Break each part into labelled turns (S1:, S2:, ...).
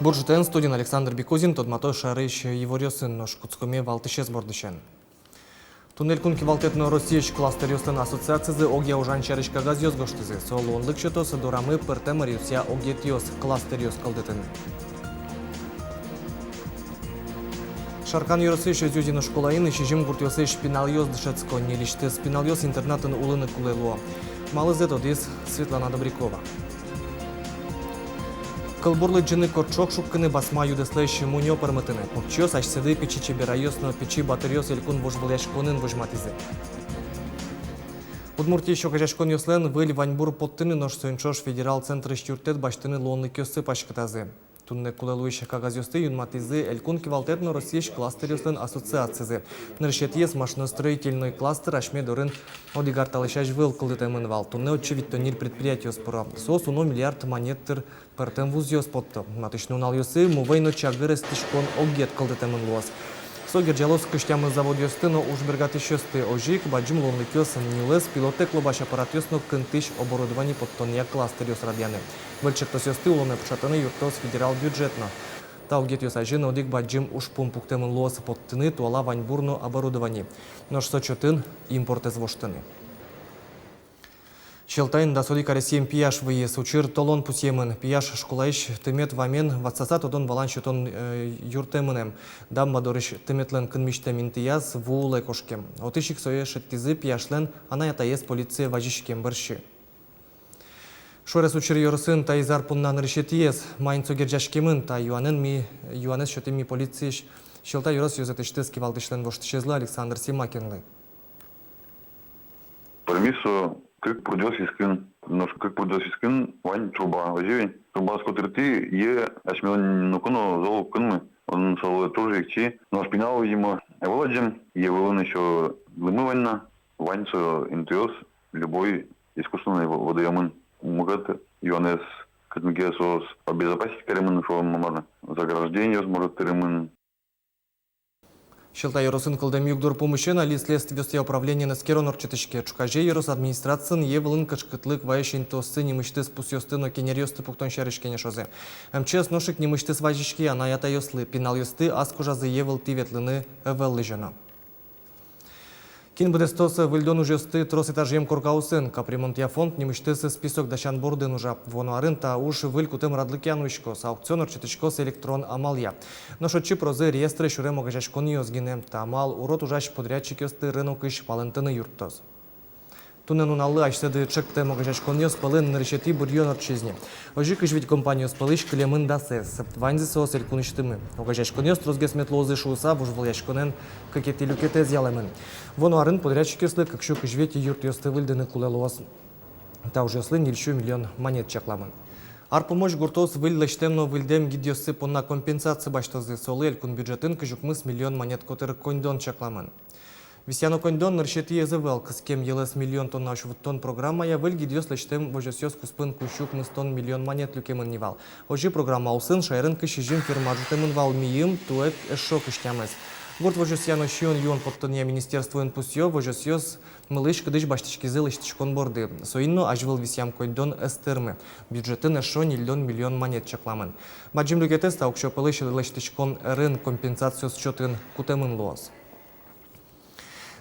S1: Буржутен студент Александр Бекузин тодмато шарыш Еворёсын нош куцкоме валтышез бордышен. Туннель кунки валтетно Россияш кластерёстын ассоциациясы огья ужан чарышка газёз гоштызы. Солонлык шотосы дорамы пыртемарюся огьетёс кластерёс калдытын. Шаркан юрысыш өзюзина школаины шижим гуртёсы шпиналёс дышецко нелишты спиналёс интернатын улыны кулелуа. Малызет одес Светлана Добрякова. Кылбурлы джины корчок шуккыны басма юдеслэш муньо пармытыны. Мукчёс ашседы печи чеберайосно печи батырёс элькун божбыляшконын вожматизы. Удмуртия шокажашкон ёслен выль ваньбур поттыны нош сойнчош федерал центры штюртет баштыны лонны кёсы пашкытазы. Тунне кулелуиша кагазёсты юнматизы элькун кивалтетно Россияш кластерёстын ассоциациясы. Ныршетьес машиностроительный кластер ашмедорын одигарталышаш выл кылдытемын вал. Тунне очевидтонир предприятиёс пора. Сос 1 миллиард монеттер пертем вузёс потто. Матышны уналёсы мувейно чагыры стишкон огет кылдытемын луас. Согер жалос кыштямы заводёстыно ужбергатышёсты ожик баджим лонлыкёс нилес пилотек лобаш аппаратёсно кынтыш оборудование подтонья кластерёс радианы. Выльчыктосёсты улоны пшатыны юртос федерал бюджетно. Таугетёс ажин одик баджим ушпум пуктемын луас подтыны туала ваньбурно оборудование. Нош сочотын импорт извоштыны. Шелтайн да соли каресем пияш выес учир толон пусемын. Пияш школаиш тымет вамен ватсасат одон балан шутон юртемыным. Дам мадориш тыметлен кынмиштемин тияз вуулай кошкем. Отышик сое шеттизы пияшлен анаятаес полиция важишкем бырши. Шорес учир йорсын та изар пуннан решетиес. Майнцо герджашкемын та юанес шотеми полицииш. Шелта йорос юзетыштыски валтышлен воштышезлы Александр Симакинлы.
S2: Пальмисо как продёс искын, вань чуба оживень. Чуба скотырты е ашмелан нукуно зол кынмы. Он соло тоже ихчи. Но шпинал ему владем, е вылын еще лымыванна. Вань со интуос любой искусственный водоемын. Могат юанес катмиге сос обезопасить теремын шо мамарна. Заграждение сможет теремын.
S1: Шелта Яросын кылдем югдур помощен али следствие управления на скерон орчетышке. Чукаже Ярос администрациян евылын качкытлык вайшин тосты немышты спусёсты но кенерёсты пуктон шарышкене шозе. МЧС ношик немышты сважишки, а наята ёслы, пинал ёсты, аскужазы евыл тиветлыны эвеллы жена. Кин будестосы выльдон ужёсты трос этажем коркаусын, капремонтия фонд немыштысы список дашан бордын ужап. Воно та уж выль кутем радлыкян уишкос, аукцион орчетышкос электрон амалия. Но шотчи прозы реестры шуре могажашкон ёзгинем, та амал урот ужаш подрядчик ёсты рынок иш палентыны юрттоз. Тунен уналлы ашседы чыкты могажашкон ёс палын нарышети бурьон орчизне. Ожик иш ведь компания спалыш клемын дасес, ванзы соос элькуныштымы. Могажашкон ёс трозгес метлозы шууса бужвыляшконен какети люкетез ялемын. Воно арын подрядчик ёслы, как шук иш ведь юрт ёсты выльдыны кулелуас. Та уж ёслы нильшу миллион монет чакламын. Ар помощь гуртос выльлыштемно выльдем гидёсы понна компенсация баштозы солы элькун бюджетын кыжукмыс миллион монет котыр кондон чакламын. Висяно кондон наршети езевел, кскем елес миллион тонн ашвуттон программа я выль гидёс лыштем вожосёс куспын кущукмыс тонн миллион монет люкемын нивал. Ожи программа усын шайрын кышижим фирмажутемын вал миим туэк эшо кыштямыз. Гурт вожосяно шион юон подтония министерство инпусьё вожосёс мылыш кыдыш баштышкизы лыштышкон борды. Соинно ажвыл висям кондон эстермы. Бюджетын эшо миллион монет чакламын. Баджим люкетес таукшо пылыш лыштышкон рын компенсацию счётын кутемын луас.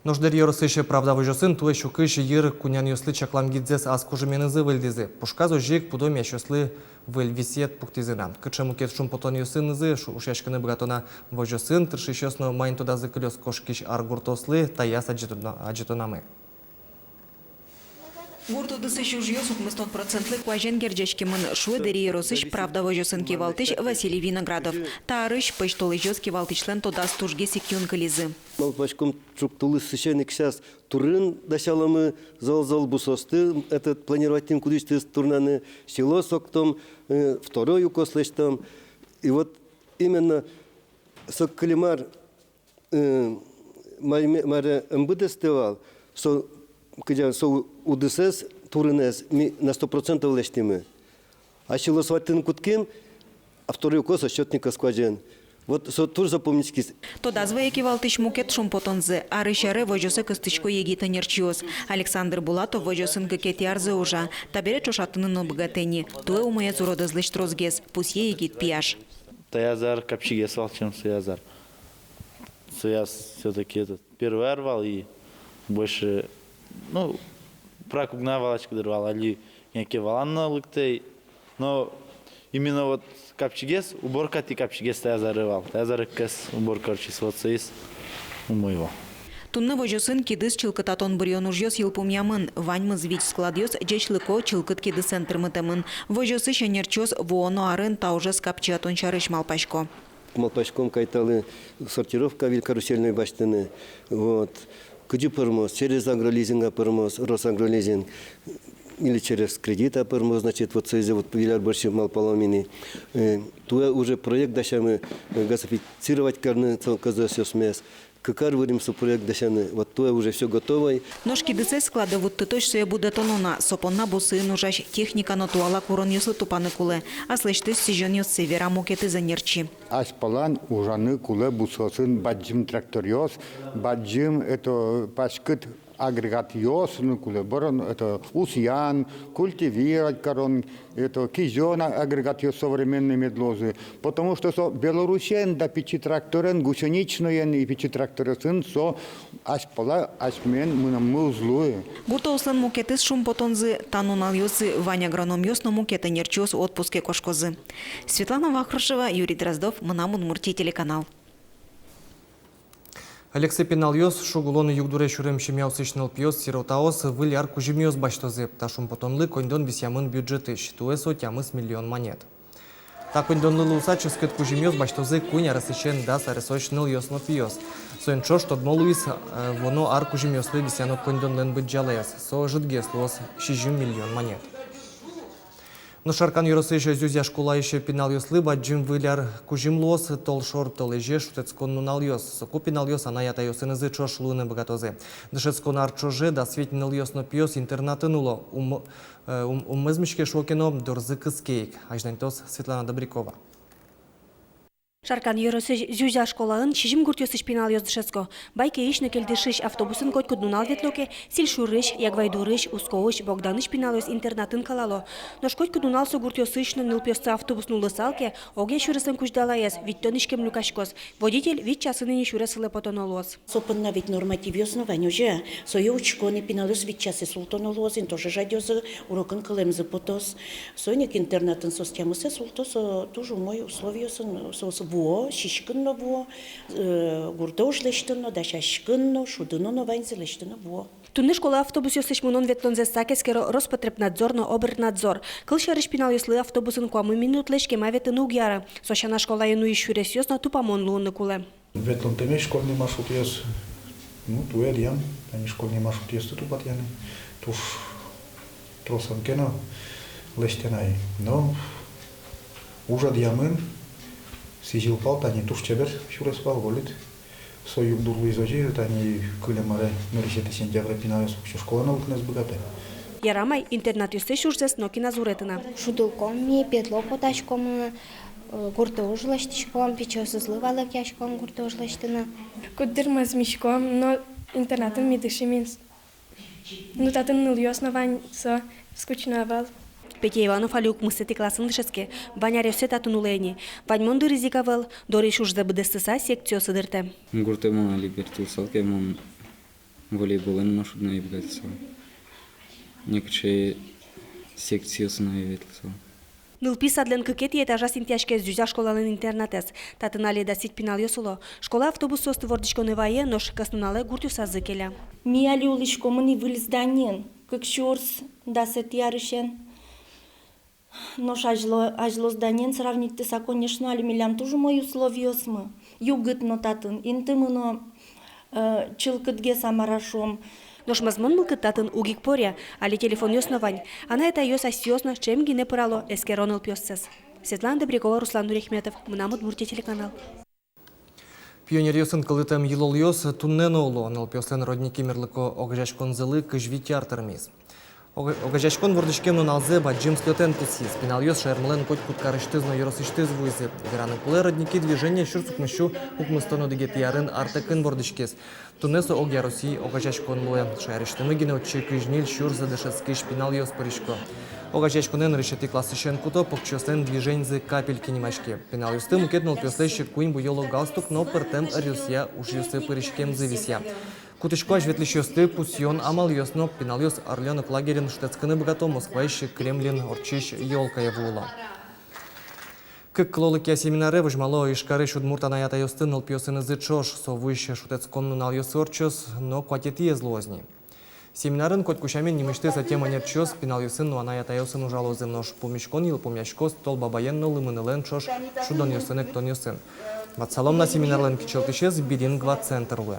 S1: Нождер Яросыше правда выжосын, туэ шукыш ер кунян ёслы чаклам гидзес аскужыменызы выльдизы. Пушказу жик пудом яшослы выль висет пуктизына. Кычему кетшум потон ёсынызы, ушашкыны братона выжосын, тыршишёсно майн тудазы кылёс кошкиш аргуртослы, таяс аджитонамы.
S3: Гурту дысыш ужьё сукмыстон процентлы кважен герджешкемын шуэдери Яросыш правда выжосын кивалтыш Василий Виноградов. Тарыш пыштолы жёс кивалтышлен тодас тужге секюн кылизы.
S4: Малпачком чуктулы священник сейчас турын дашалымы зал бусосты, этот планировательный кудышты турнаны село соктом, второй укослештом. И вот именно сок калимар маре МБДстывал, со УДСС турынес на 100% лештимы. А село сватын кутким, а второй укос счетника скважен. Вот тур запомнить кис.
S3: Тода зве экивалтыш мукет шумпотонзе, а рышаре вожосы кыстышко егита нерчиос. Александр Булатов вожосын гакет ярзы ужа. Табере чошатынын обгатени. Туэ умаец уродызлыш трозгес. Пусье егит пияш.
S5: Таязар капчиге свал, чем Суязар. Суяз все-таки этот первый рвал и больше, ну, пракугна валачка дырвал, али некие валанна лыктей. Но именно вот капчигес, уборка ти капчигес Таязар рвал. Таязар кэс уборка рчис вот соис у моего.
S3: Тунны вожосын кидыс чылкытатон бурьон ужьёс елпумьямын. Ваньмыз вич складьёс джечлыко чылкыт кидыс центрмытымын. Вожосы шенерчёс вооно арын таужес капчиатон чарыш малпашко.
S4: Малпачком кайталы сортировка вил карусельной баштыны. Вот. Кыджи пырмоз, через агролизинга пырмоз, Росагролизинг. Или через кредита пырмоз, значит, вот союзе вот виляр борщи малполомини. Туя уже проект дашамы газифицировать карны казасёс мес. Какар вырим проект дашаны, вот туя уже все готово.
S3: Ножки дысе складывают тыточ суя буде тонуна. Сопонна бусы нужащ техника натуала курон юсы тупаны кулы. А слышты сижен юс севера мукеты занерчи.
S6: Аспалан ужаны кулы бусосын баджим тракториоз, баджим это пашкыт агрегат йосны кулы, борон это усьян, культивировать корон, это кизёна агрегат йос современные медлозы. Потому что со белорусен да пичи тракторен гусеничные и пичи тракторен со аспала асмен мы узлуе.
S3: Гурто услан мукетыс шум потонзы танунал юсы Ваня агроном юсно мукеты нерчос отпуске кошкозы. Светлана Вахрушева, Юрий Дроздов, Мынам Удмуртия телеканал.
S1: Алексей Пеналйос шугулоны югдуре шуремши мяусычныл пьёс сиротаос выляр кужимьёс баштозе. Ташум потонлы коньдон бисямын бюджеты считуэсо тямыс миллион монет. Так коньдонлы усаческет кужимьёс баштозе кунь арасычен дас арасочныл ёсно пьёс. Соенчо, что дно Луис воно ар кужимьёслы бисяно коньдонлен быджалэс. Со жидгеслос 6 миллион монет. Но шаркан юросыша зюзя школа еще пинал ёслы, баджим выляр кужимлос, толшор толеже шутецкон нунал ёс. Соку пинал ёс, она ята ёсын ызы чош луны богатозе. Дышецкон арчоже, да светнил ёсно пьёс интернаты нуло. Умызмичке шокино дорзы кыскейк. Ажнантос Светлана Добрякова.
S7: Шаркан йөрөсө зюзя школаын чижим гуртёсыш пинал ёздышеско. Байке иш накелдышиш автобусын котку дунал ветлоке, сильшурыш, ягвайдурыш, ускоуш, богданыш пинал ёз интернатын калало. Но шкотку дунал со гуртёсышны нылпёсцы автобус нулысалке, оге шурысын куждалаяс, виттон ишкем люкашкос. Водитель вит часыны шурысылы потонолос.
S8: Сопынна ведь норматив основания уже. Сое учконы пинал ёз вит часы султонолозин, тоже жадёзы, урокын кылемзы потос. Соник интернатын состямысы султос, тоже мой условия сос во, шишкынно во, гурдош лештынно, да шашкынно, шудынно вайнзы лештынно во.
S7: Тунны школа автобус ёсыш мунон ветлонзе сакескеро Роспотребнадзор, обернадзор. Кылшарыш пинал ёслы автобусын куамы минут лешке маветын угяра. Сошана школа ену ишурес ёсно тупамон луны куле.
S9: Ветлон темеш школьный маршрут ёс, ну туэр ян, они школьный маршрут ёс тупат яны. Туш тросан кена лештенай. Но ужад ямын сижил пал, тани туш чебер шурес пал голит. Сою дуру изожи, тани кылемаре нуришети сентября пинаюс школа наукнес богате.
S7: Ярамай интернат ёсты шурзес нокина зуретына.
S10: Шудулком, петлоку тачком, гурты ужлаштышком, печёсызлы валак яшком гурты ужлаштына.
S11: Куддырмаз мишком, но интернатын мидышиминс. Ну татын ныл ёсновань со скучновал.
S7: Петя Иванов алюк мысети классын дышеске, Ваня рёсе татунулэни. Ваньмон ризиковал, дориш уж забыдыстыса секцию сыдырте.
S12: Гурте мон алибертил салке, мон волейболын ношудно ебгатся. Некоторые секции остановились.
S7: Нылпи садлен кыкети этажа синтяшке зюзя школалын интернатес. Татынали да сит пинал ёсуло. Школа автобус состы вордичконы вае, нош каснулале гуртюса зыкеля.
S13: Мияли улишкомыни вылезданен, как шорс да сетярышен. Нош ажло зданен сравнить са, конечно, али милям тоже мои условия смо. Югыт нотатын, интымыно чылкытге самарашом.
S7: Нош мазмон мылкыттатын угик поря, али телефон ёсновань. Она это ёс асьёсно, чем гине пырало, эскероныл пёссес. Светлана Добрякова, Руслан Нурехметов, Мынам Удмуртия телеканал.
S1: Пионер ёсын кылытым йылол ёс туннен олу, ныл пёслен родники мерлыко огжашкон зылы кыжвитяр тырмиз. Огажашкон вордышкем налзе баджим слетен тусис. Пинал ёс шермлен коть куткарыштызно ёросыштыз вуйзы. Вераны кулы родники движения шурсук мышу укмыстоно дегетиярын артыкын вордышкес. Туннесо огя России огажашкон луэ. Шайрыштыны гене отче кыжнил шурзы дышескиш пинал ёс паришко. Огажечконен решети классышен куто покчосен движень за капельки немашки. Пенал юсты мукетнул пёслещик куин буйоло галстук, но пертем рюсья уж юсы пырышкем зависья. Кутышко ажветлищёсты пусьон амал ёсно пенал юс орленок лагерен штецканы богато Москваище Кремлин орчищ ёлка явула. Как клолыки семинаре выжмало ишкары шудмурта на ята юсты нал пёсын зычош, со выше шутецком нал юсорчос, но кватети езлозни. Семинарын кот кушамен немешты за тема нерчос пенал юсын, но она ята юсын ужало земнош помешкон ил помяшкос тол бабаен нол имынылен чош шудон юсынек тон юсын. Ватсалом на семинарлен кичелтышез бидингва центрлы.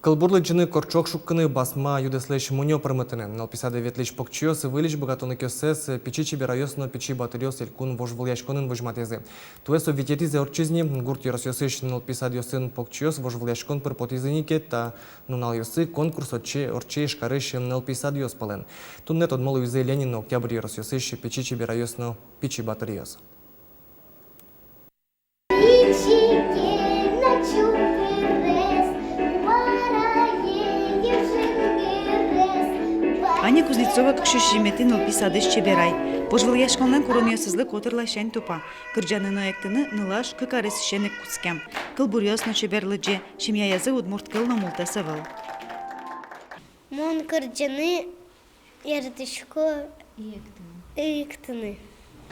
S1: Кылбурлы джины корчок шукканы басма юдеслеш муньо пырмытыны. Налписады ветлеш покчиос вылеш богатоны кёсес печичи берайосно печи батариос элькун вожвыльяшконын вожматезы. Туэсо витетизе орчизни гурт юрасёсыш налписад ёсын покчиос вожвыльяшкон пырпотизынике та нунал ёсы конкурс орчей шкарыш налписад ёс пален. Туннет одмолу юзе Ленин октябрь юрасёсыш печичи берайосно печи батариос.
S14: Аня Кузнецова кшушимети налписадыш чеберай. Пожвыльяшконнан куроньёсызлык отырлашен тупа. Кырджаныны эктыны нылаш кыкарыс шенек куцкем. Кылбурьёсно чеберлыджи, шимьяязы удмурт кылна мултасывыл.
S10: Мон кырджаны ярдышко иктыны.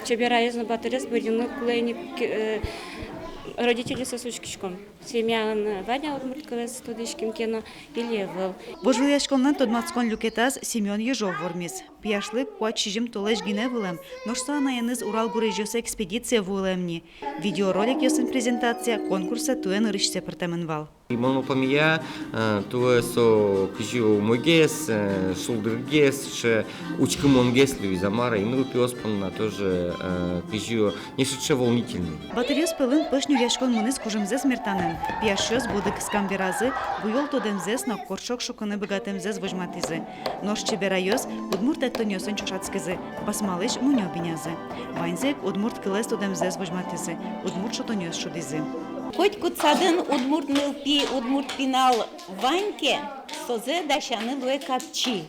S15: Чеберайызны батырес бұрдыны кулайник родители сосучкичком. Семья Ваня удмурткалес тудышким кено или выл.
S14: Пожвыльяшконнан тодмацкон люкетаз Семен Ежов вормис. Пияшлык куат чижим толеш гине вылем. Ношса анаяныз Урал гурыжёсы экспедиция вылемни. Видеоролик ёсын презентация конкурса туен ырыш сепартамынвал.
S16: Моно помия туесо кижу могес, шулдыргес, ше учкымонгес Люизамара и мы пёспонна тоже кижу нешедше волнительный.
S14: Батариос пылын пышню яшкон муныз кужымзес мертанын. Пияшёс будык скамберазы, буйол тодемзес на коршок шуканы богатемзес вожматизы. Нож чеберайос удмурт эттонёсын чушацкызы, басмалыш мунё бинязы. Вайнзек удмурт кылес тодемзес вожматизы, удмурт шотонёс шудизы.
S17: Хоть куцадын удмурт нылпи, удмурт пинал ваньке, созе дашаны луэ капчи.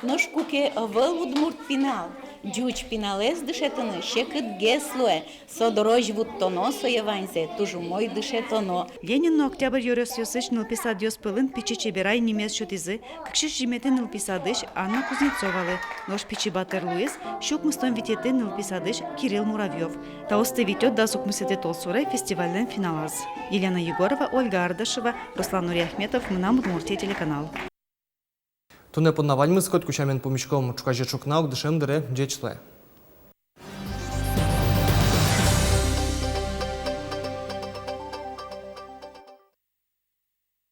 S17: Нож куке выл удмурт пинал. Дюч пиналес дышетыны, шекыт геслуэ, содорож вуттоно соеваньзе, тужу мой дышетоно.
S14: Ленин но октябрь юрёсёсыш нылписадёс пылын пичи чеберай немес шутизы, кшиш жиметы нылписадыш Анна Кузнецовалы, нож пичи батыр Луис, щук мыстон витеты нылписадыш Кирилл Муравьев. Таосты витет дасук мысете толсуре фестивальный финалаз. Елена Егорова, Ольга Ардашева, Руслан Нуриахметов, Мнам Удмуртия телеканал.
S1: Туне поднавальмыз кот кучамен помешком чукаже чукнаук дышем дыре джечле.